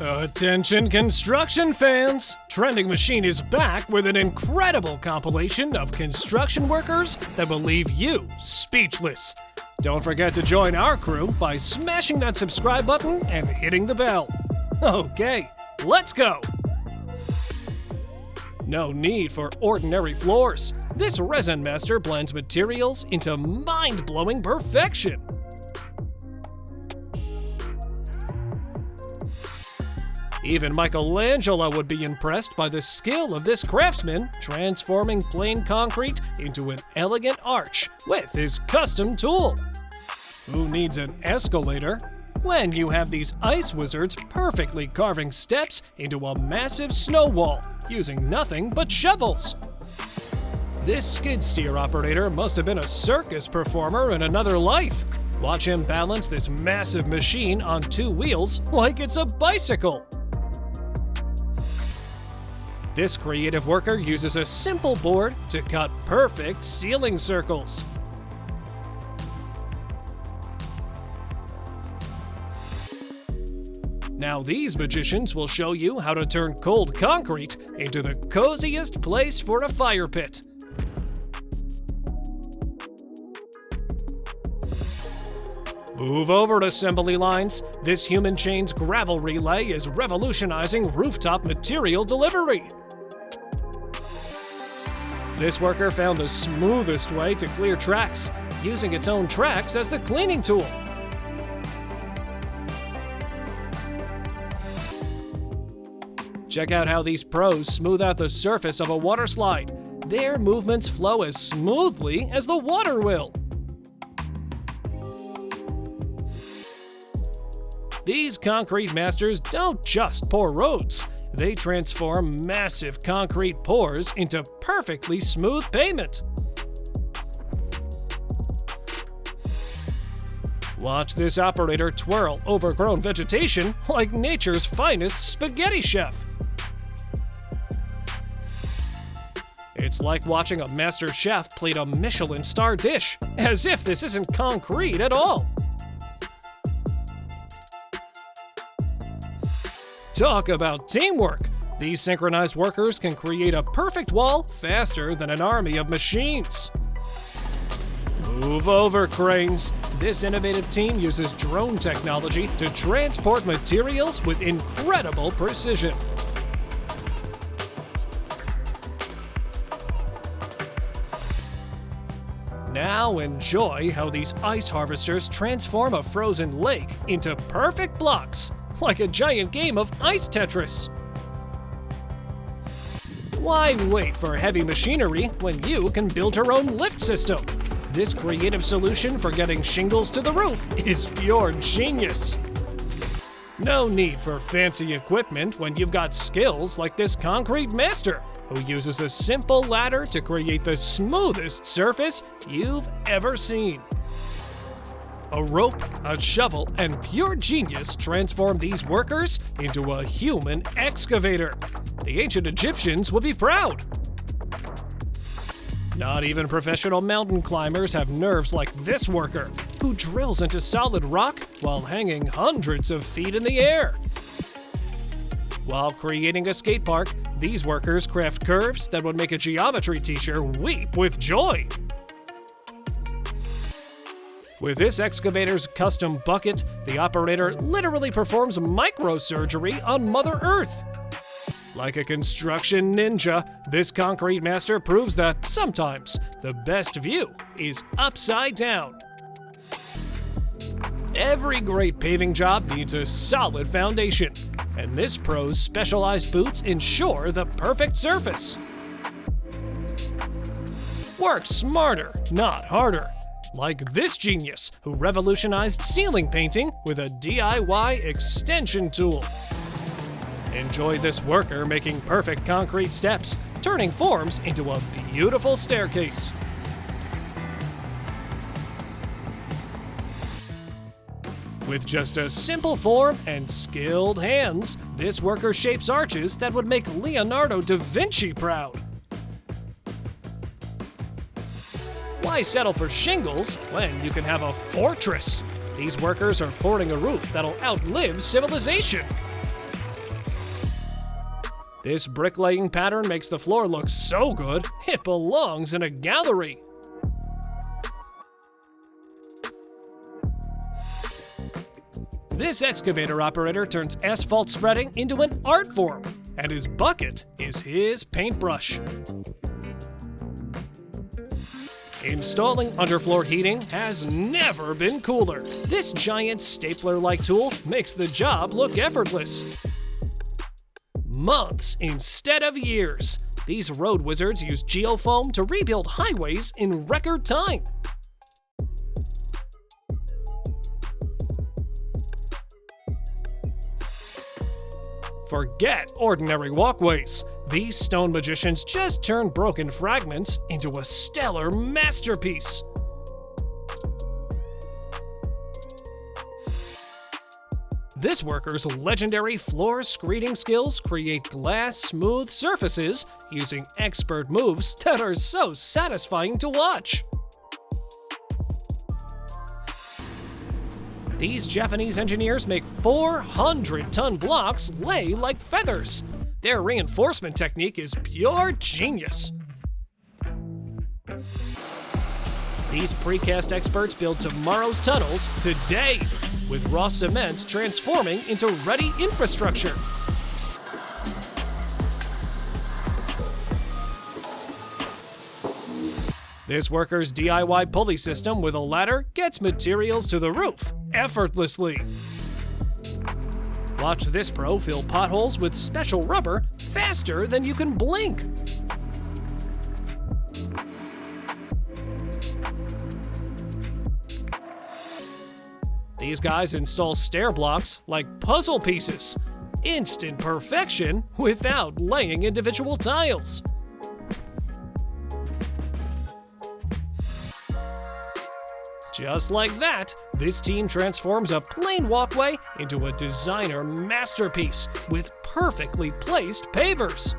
Attention construction fans! Trending Machine is back with an incredible compilation of construction workers that will leave you speechless. Don't forget to join our crew by smashing that subscribe button and hitting the bell. Okay, let's go! No need for ordinary floors. This resin master blends materials into mind-blowing perfection. Even Michelangelo would be impressed by the skill of this craftsman, transforming plain concrete into an elegant arch with his custom tool. Who needs an escalator when you have these ice wizards perfectly carving steps into a massive snow wall using nothing but shovels? This skid steer operator must have been a circus performer in another life. Watch him balance this massive machine on two wheels like it's a bicycle. This creative worker uses a simple board to cut perfect ceiling circles. Now these magicians will show you how to turn cold concrete into the coziest place for a fire pit. Move over to assembly lines. This human chain's gravel relay is revolutionizing rooftop material delivery. This worker found the smoothest way to clear tracks, using its own tracks as the cleaning tool. Check out how these pros smooth out the surface of a water slide. Their movements flow as smoothly as the water will. These concrete masters don't just pour roads. They transform massive concrete pours into perfectly smooth pavement. Watch this operator twirl overgrown vegetation like nature's finest spaghetti chef. It's like watching a master chef plate a Michelin star dish, as if this isn't concrete at all. Talk about teamwork! These synchronized workers can create a perfect wall faster than an army of machines. Move over, cranes! This innovative team uses drone technology to transport materials with incredible precision. Now enjoy how these ice harvesters transform a frozen lake into perfect blocks, like a giant game of ice Tetris. Why wait for heavy machinery when you can build your own lift system? This creative solution for getting shingles to the roof is pure genius. No need for fancy equipment when you've got skills like this concrete master, who uses a simple ladder to create the smoothest surface you've ever seen. A rope, a shovel, and pure genius transform these workers into a human excavator. The ancient Egyptians would be proud. Not even professional mountain climbers have nerves like this worker, who drills into solid rock while hanging hundreds of feet in the air. While creating a skate park, these workers craft curves that would make a geometry teacher weep with joy. With this excavator's custom bucket, the operator literally performs microsurgery on Mother Earth. Like a construction ninja, this concrete master proves that sometimes the best view is upside down. Every great paving job needs a solid foundation, and this pro's specialized boots ensure the perfect surface. Work smarter, not harder. Like this genius who revolutionized ceiling painting with a DIY extension tool. Enjoy this worker making perfect concrete steps, turning forms into a beautiful staircase. With just a simple form and skilled hands, this worker shapes arches that would make Leonardo da Vinci proud. Why settle for shingles when you can have a fortress? These workers are pouring a roof that'll outlive civilization. This bricklaying pattern makes the floor look so good, it belongs in a gallery. This excavator operator turns asphalt spreading into an art form, and his bucket is his paintbrush. Installing underfloor heating has never been cooler. This giant stapler-like tool makes the job look effortless. Months instead of years. These road wizards use geofoam to rebuild highways in record time. Forget ordinary walkways. These stone magicians just turn broken fragments into a stellar masterpiece. This worker's legendary floor screeding skills create glass-smooth surfaces using expert moves that are so satisfying to watch. These Japanese engineers make 400-ton blocks lay like feathers. Their reinforcement technique is pure genius. These precast experts build tomorrow's tunnels today, with raw cement transforming into ready infrastructure. This worker's DIY pulley system with a ladder gets materials to the roof effortlessly. Watch this pro fill potholes with special rubber faster than you can blink. These guys install stair blocks like puzzle pieces. Instant perfection without laying individual tiles. Just like that, this team transforms a plain walkway into a designer masterpiece with perfectly placed pavers.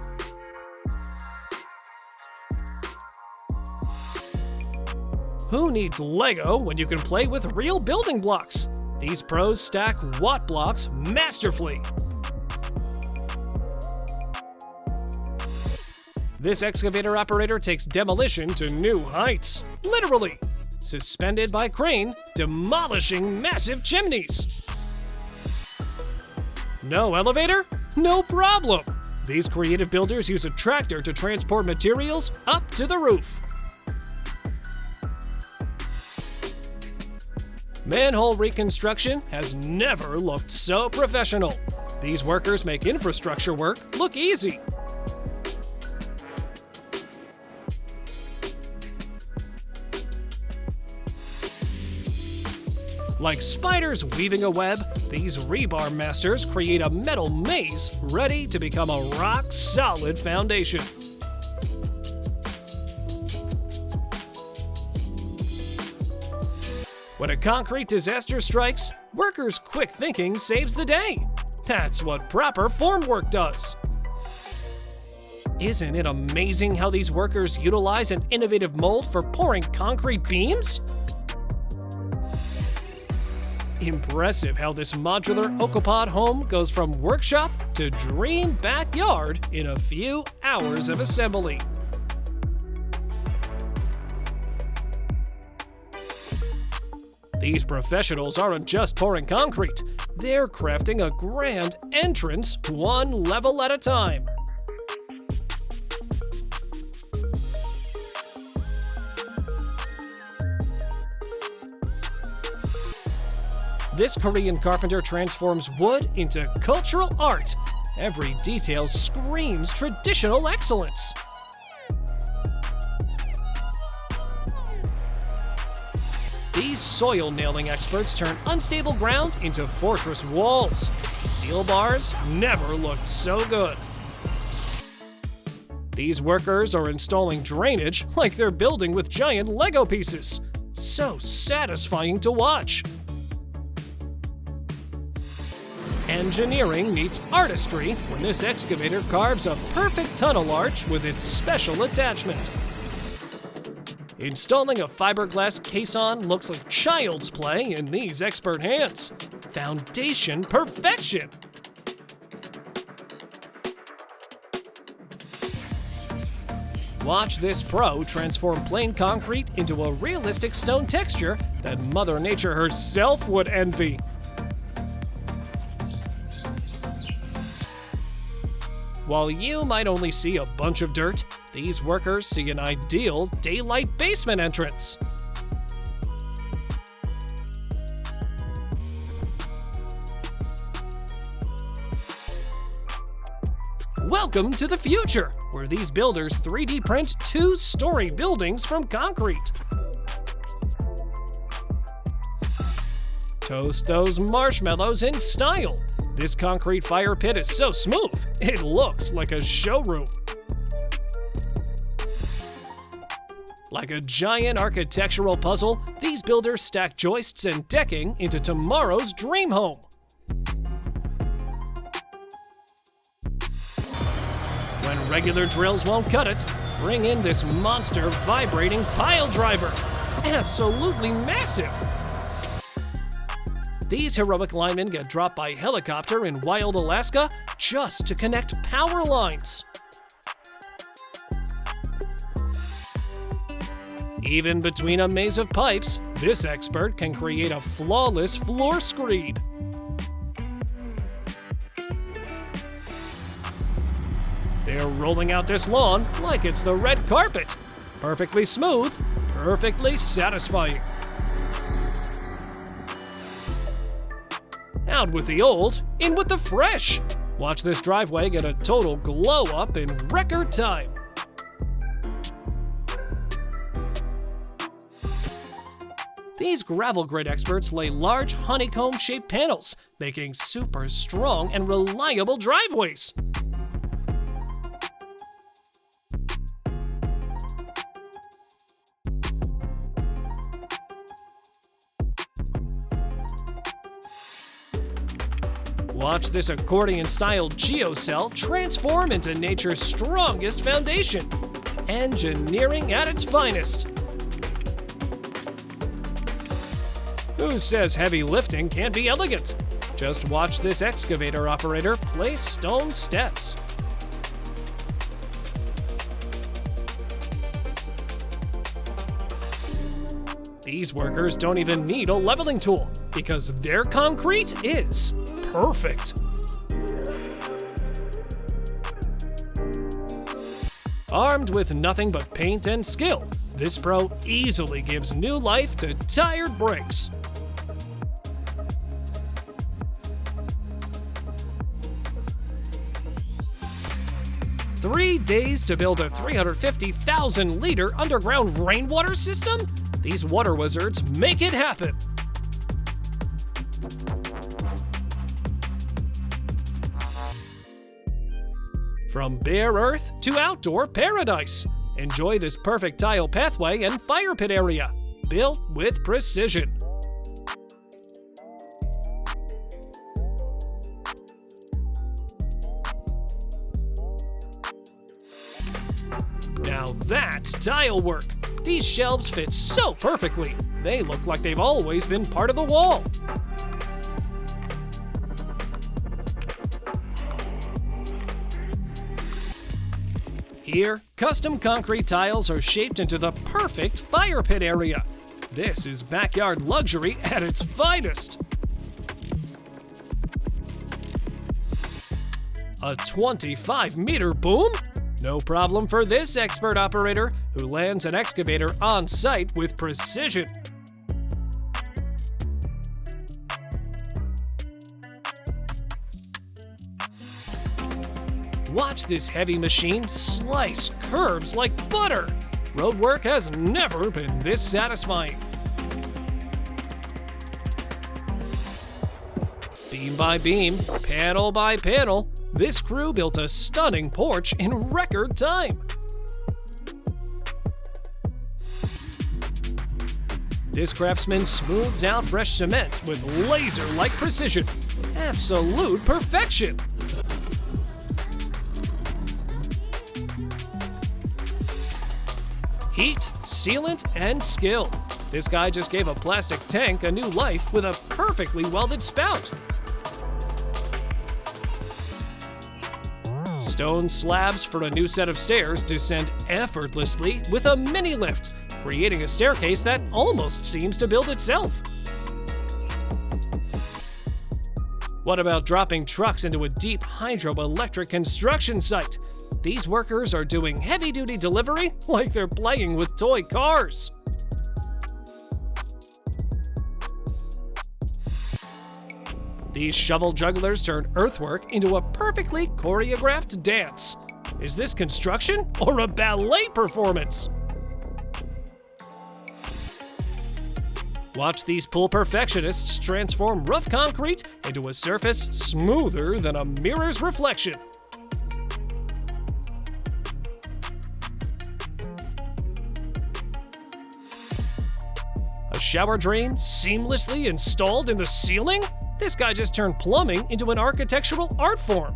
Who needs Lego when you can play with real building blocks? These pros stack watt blocks masterfully. This excavator operator takes demolition to new heights. Literally. Suspended by crane, demolishing massive chimneys. No elevator? No problem. These creative builders use a tractor to transport materials up to the roof. Manhole reconstruction has never looked so professional. These workers make infrastructure work look easy. Like spiders weaving a web, these rebar masters create a metal maze ready to become a rock-solid foundation. When a concrete disaster strikes, workers' quick thinking saves the day. That's what proper formwork does. Isn't it amazing how these workers utilize an innovative mold for pouring concrete beams? Impressive how this modular Okapod home goes from workshop to dream backyard in a few hours of assembly. These professionals aren't just pouring concrete, they're crafting a grand entrance one level at a time. This Korean carpenter transforms wood into cultural art. Every detail screams traditional excellence. These soil nailing experts turn unstable ground into fortress walls. Steel bars never looked so good. These workers are installing drainage like they're building with giant Lego pieces. So satisfying to watch. Engineering meets artistry when this excavator carves a perfect tunnel arch with its special attachment. Installing a fiberglass caisson looks like child's play in these expert hands. Foundation perfection! Watch this pro transform plain concrete into a realistic stone texture that Mother Nature herself would envy. While you might only see a bunch of dirt, these workers see an ideal daylight basement entrance. Welcome to the future, where these builders 3D print 2-story buildings from concrete. Toast those marshmallows in style. This concrete fire pit is so smooth, it looks like a showroom. Like a giant architectural puzzle, these builders stack joists and decking into tomorrow's dream home. When regular drills won't cut it, bring in this monster vibrating pile driver. Absolutely massive! These heroic linemen get dropped by helicopter in wild Alaska just to connect power lines. Even between a maze of pipes, this expert can create a flawless floor screed. They're rolling out this lawn like it's the red carpet. Perfectly smooth, perfectly satisfying. Out with the old, in with the fresh. Watch this driveway get a total glow up in record time. These gravel grid experts lay large honeycomb-shaped panels, making super strong and reliable driveways. Watch this accordion-style geocell transform into nature's strongest foundation. Engineering at its finest. Who says heavy lifting can't be elegant? Just watch this excavator operator place stone steps. These workers don't even need a leveling tool because their concrete is perfect. Armed with nothing but paint and skill, this pro easily gives new life to tired bricks. Three days to build a 350,000-liter underground rainwater system? These water wizards make it happen. From bare earth to outdoor paradise, enjoy this perfect tile pathway and fire pit area, built with precision. Now that's tile work. These shelves fit so perfectly, they look like they've always been part of the wall. Here, custom concrete tiles are shaped into the perfect fire pit area. This is backyard luxury at its finest. A 25-meter boom? No problem for this expert operator who lands an excavator on site with precision. Watch this heavy machine slice curbs like butter. Roadwork has never been this satisfying. Beam by beam, panel by panel, this crew built a stunning porch in record time. This craftsman smooths out fresh cement with laser-like precision. Absolute perfection. Heat, sealant, and skill. This guy just gave a plastic tank a new life with a perfectly welded spout. Stone slabs for a new set of stairs descend effortlessly with a mini lift, creating a staircase that almost seems to build itself. What about dropping trucks into a deep hydroelectric construction site? These workers are doing heavy-duty delivery like they're playing with toy cars. These shovel jugglers turn earthwork into a perfectly choreographed dance. Is this construction or a ballet performance? Watch these pool perfectionists transform rough concrete into a surface smoother than a mirror's reflection. A shower drain seamlessly installed in the ceiling? This guy just turned plumbing into an architectural art form.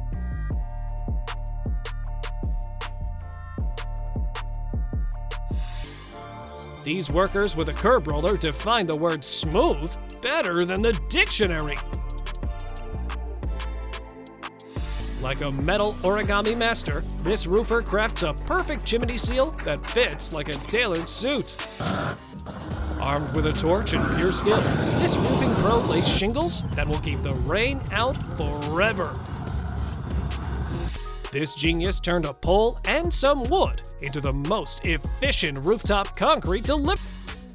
These workers with a curb roller define the word smooth better than the dictionary. Like a metal origami master, this roofer crafts a perfect chimney seal that fits like a tailored suit. Armed with a torch and pure skill, this roofing pro lays shingles that will keep the rain out forever. This genius turned a pole and some wood into the most efficient rooftop concrete delivery.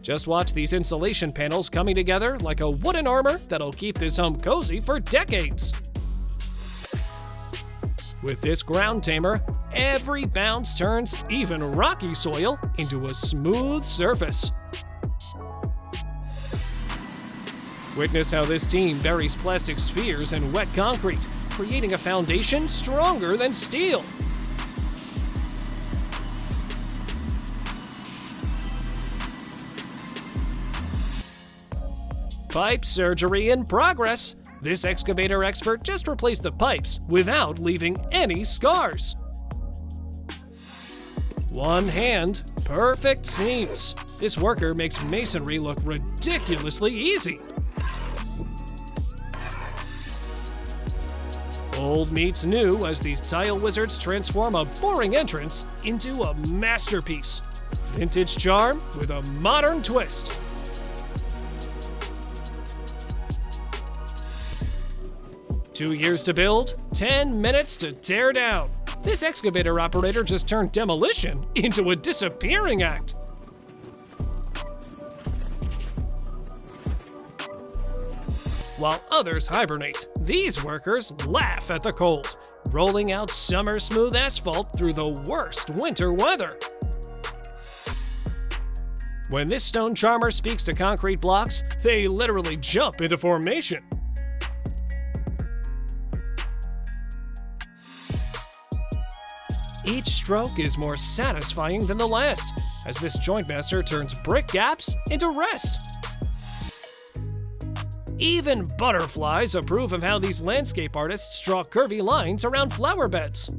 Just watch these insulation panels coming together like a wooden armor that'll keep this home cozy for decades. With this ground tamer, every bounce turns even rocky soil into a smooth surface. Witness how this team buries plastic spheres in wet concrete, creating a foundation stronger than steel. Pipe surgery in progress. This excavator expert just replaced the pipes without leaving any scars. One hand, perfect seams. This worker makes masonry look ridiculously easy. Old meets new as these tile wizards transform a boring entrance into a masterpiece. Vintage charm with a modern twist. "2 years to build, 10 minutes to tear down." This excavator operator just turned demolition into a disappearing act. While others hibernate, these workers laugh at the cold, rolling out summer smooth asphalt through the worst winter weather. When this stone charmer speaks to concrete blocks, they literally jump into formation. Each stroke is more satisfying than the last, as this joint master turns brick gaps into rest. Even butterflies approve of how these landscape artists draw curvy lines around flower beds.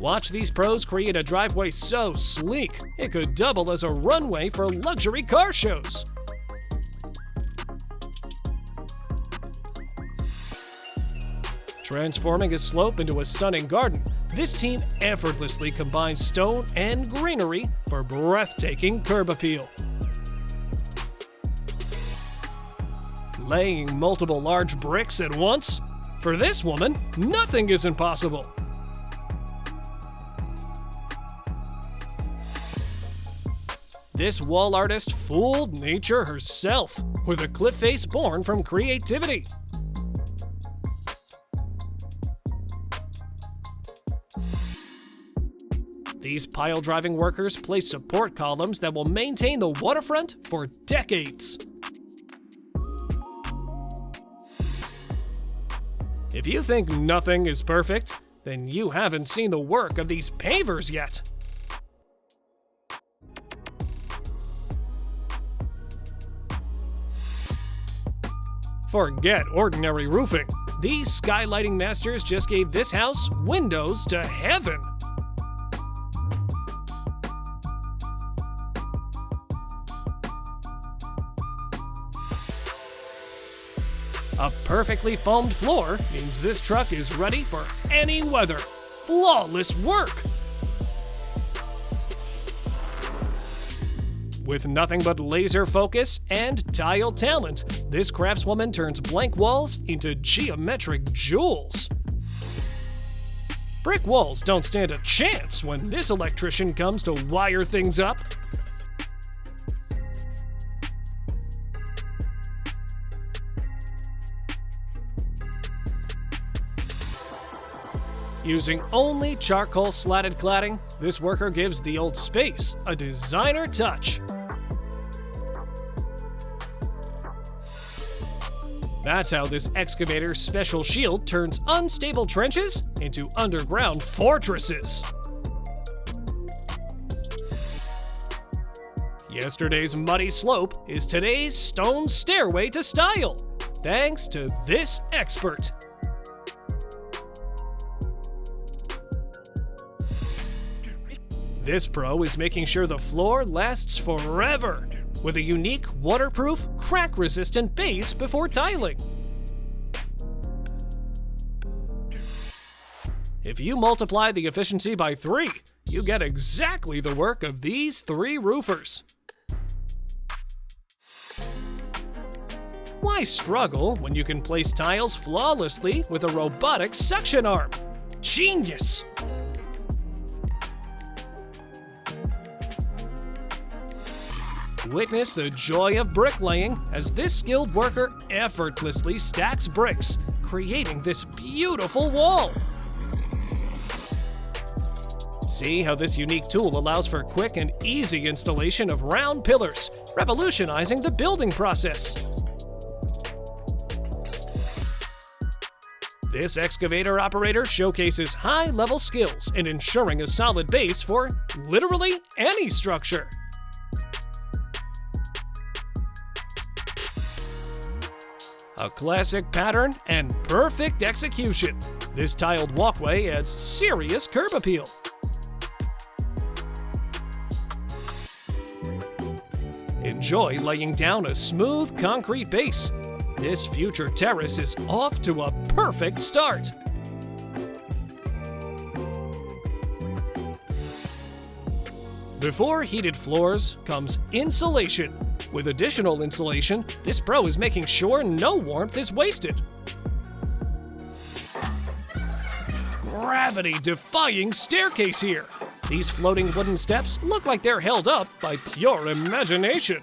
Watch these pros create a driveway so sleek, it could double as a runway for luxury car shows. Transforming a slope into a stunning garden, this team effortlessly combines stone and greenery for breathtaking curb appeal. Laying multiple large bricks at once? For this woman, nothing is impossible. This wall artist fooled nature herself with a cliff face born from creativity. These pile-driving workers place support columns that will maintain the waterfront for decades. If you think nothing is perfect, then you haven't seen the work of these pavers yet. Forget ordinary roofing. These skylighting masters just gave this house windows to heaven. A perfectly foamed floor means this truck is ready for any weather. Flawless work! With nothing but laser focus and tile talent, this craftswoman turns blank walls into geometric jewels. Brick walls don't stand a chance when this electrician comes to wire things up. Using only charcoal slatted cladding, this worker gives the old space a designer touch. That's how this excavator's special shield turns unstable trenches into underground fortresses. Yesterday's muddy slope is today's stone stairway to style, thanks to this expert. This pro is making sure the floor lasts forever, with a unique waterproof, crack-resistant base before tiling. If you multiply the efficiency by 3, you get exactly the work of these 3 roofers. Why struggle when you can place tiles flawlessly with a robotic suction arm? Genius! Witness the joy of bricklaying as this skilled worker effortlessly stacks bricks, creating this beautiful wall. See how this unique tool allows for quick and easy installation of round pillars, revolutionizing the building process. This excavator operator showcases high-level skills in ensuring a solid base for literally any structure. A classic pattern and perfect execution. This tiled walkway adds serious curb appeal. Enjoy laying down a smooth concrete base. This future terrace is off to a perfect start. Before heated floors comes insulation. With additional insulation, this pro is making sure no warmth is wasted. Gravity-defying staircase here. These floating wooden steps look like they're held up by pure imagination.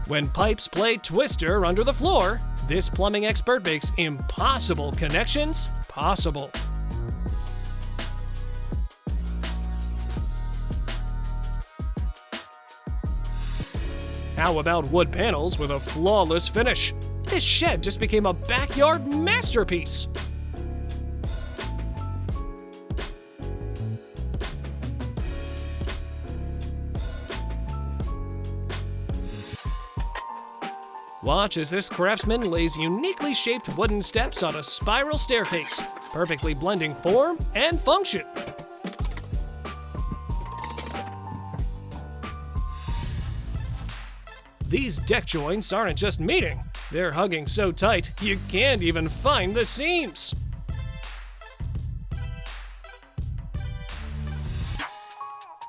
When pipes play Twister under the floor, this plumbing expert makes impossible connections possible. How about wood panels with a flawless finish? This shed just became a backyard masterpiece. Watch as this craftsman lays uniquely shaped wooden steps on a spiral staircase, perfectly blending form and function. These deck joints aren't just meeting, they're hugging so tight you can't even find the seams.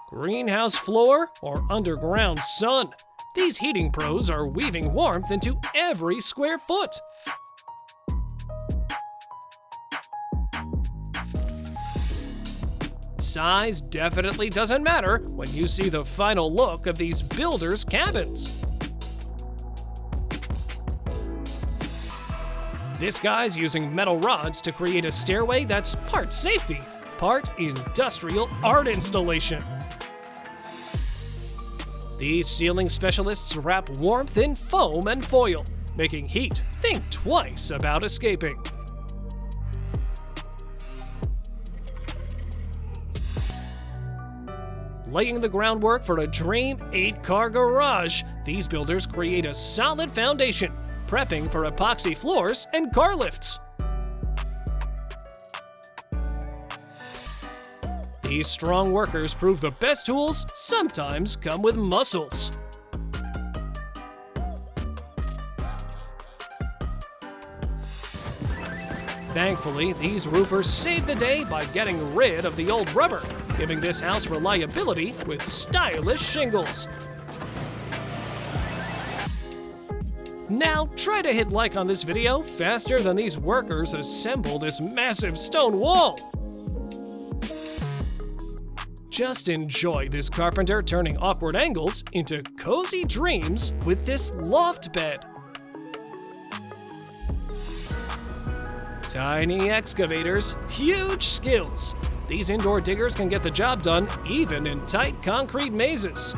Greenhouse floor or underground sun? These heating pros are weaving warmth into every square foot. Size definitely doesn't matter when you see the final look of these builders' cabins. This guy's using metal rods to create a stairway that's part safety, part industrial art installation. These ceiling specialists wrap warmth in foam and foil, making heat think twice about escaping. Laying the groundwork for a dream 8-car garage, these builders create a solid foundation, prepping for epoxy floors and car lifts. These strong workers prove the best tools sometimes come with muscles. Thankfully, these roofers saved the day by getting rid of the old rubber, giving this house reliability with stylish shingles. Now, try to hit like on this video faster than these workers assemble this massive stone wall. Just enjoy this carpenter turning awkward angles into cozy dreams with this loft bed. Tiny excavators, huge skills. These indoor diggers can get the job done even in tight concrete mazes.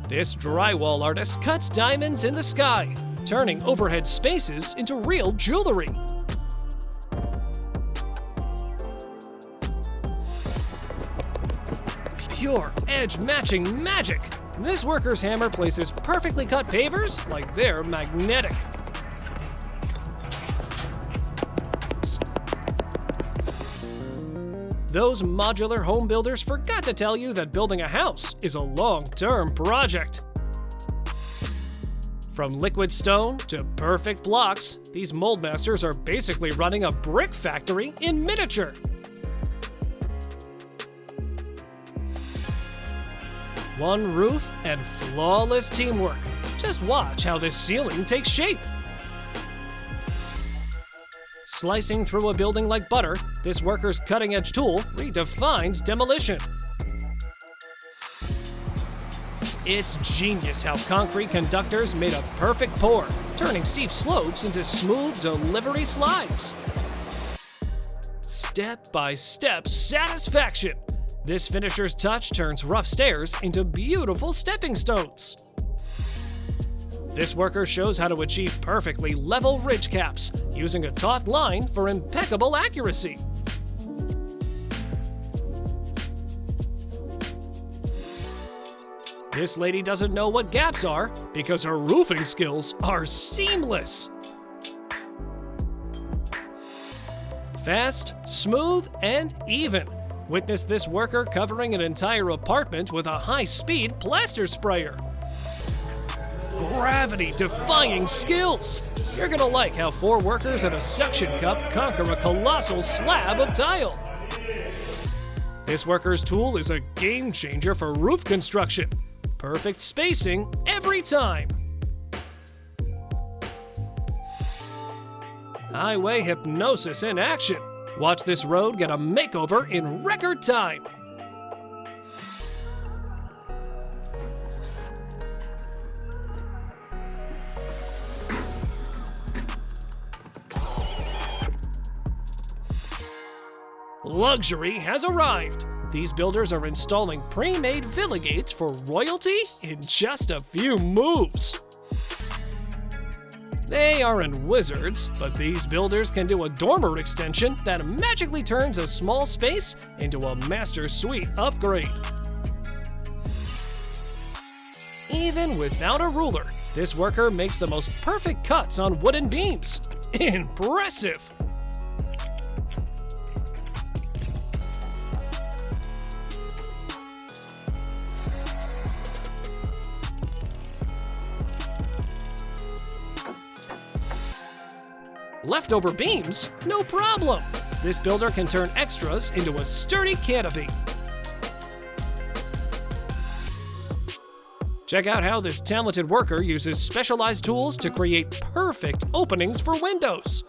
This drywall artist cuts diamonds in the sky, turning overhead spaces into real jewelry. Pure edge-matching magic! This worker's hammer places perfectly cut pavers like they're magnetic. Those modular home builders forgot to tell you that building a house is a long-term project. From liquid stone to perfect blocks, these mold masters are basically running a brick factory in miniature. One roof and flawless teamwork. Just watch how this ceiling takes shape. Slicing through a building like butter, this worker's cutting-edge tool redefines demolition. It's genius how concrete conductors made a perfect pour, turning steep slopes into smooth delivery slides. Step-by-step satisfaction. This finisher's touch turns rough stairs into beautiful stepping stones. This worker shows how to achieve perfectly level ridge caps, using a taut line for impeccable accuracy. This lady doesn't know what gaps are because her roofing skills are seamless. Fast, smooth, and even. Witness this worker covering an entire apartment with a high-speed plaster sprayer. Gravity-defying skills! You're gonna like how 4 workers and a suction cup conquer a colossal slab of tile. This worker's tool is a game changer for roof construction. Perfect spacing every time. Highway hypnosis in action. Watch this road get a makeover in record time. Luxury has arrived. These builders are installing pre-made villa gates for royalty in just a few moves. They aren't wizards, but these builders can do a dormer extension that magically turns a small space into a master suite upgrade. Even without a ruler, this worker makes the most perfect cuts on wooden beams. Impressive! Leftover beams? No problem! This builder can turn extras into a sturdy canopy. Check out how this talented worker uses specialized tools to create perfect openings for windows.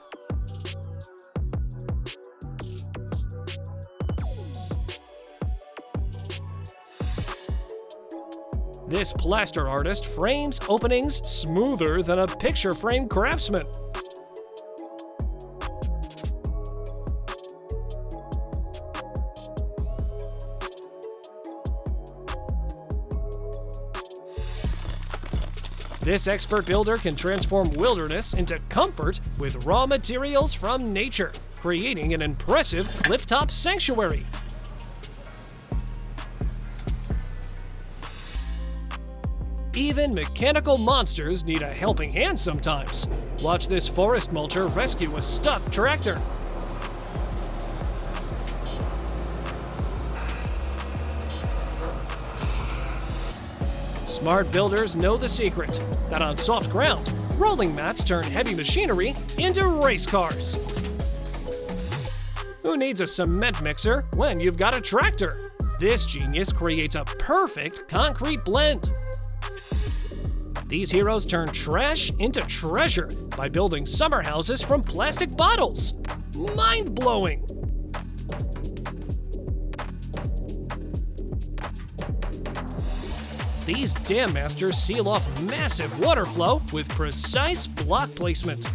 This plaster artist frames openings smoother than a picture-frame craftsman. This expert builder can transform wilderness into comfort with raw materials from nature, creating an impressive clifftop sanctuary. Even mechanical monsters need a helping hand sometimes. Watch this forest mulcher rescue a stuck tractor. Smart builders know the secret, that on soft ground, Rolling mats turn heavy machinery into race cars. Who needs a cement mixer when you've got a tractor? This genius creates a perfect concrete blend. These heroes turn trash into treasure by building summer houses from plastic bottles. Mind-blowing! These dam masters seal off massive water flow with precise block placement.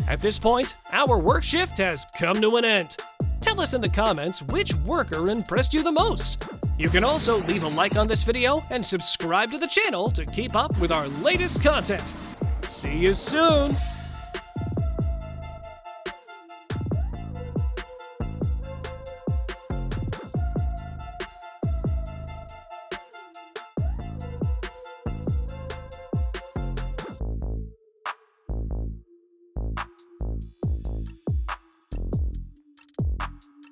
At this point, our work shift has come to an end. Tell us in the comments which worker impressed you the most. You can also leave a like on this video and subscribe to the channel to keep up with our latest content. See you soon!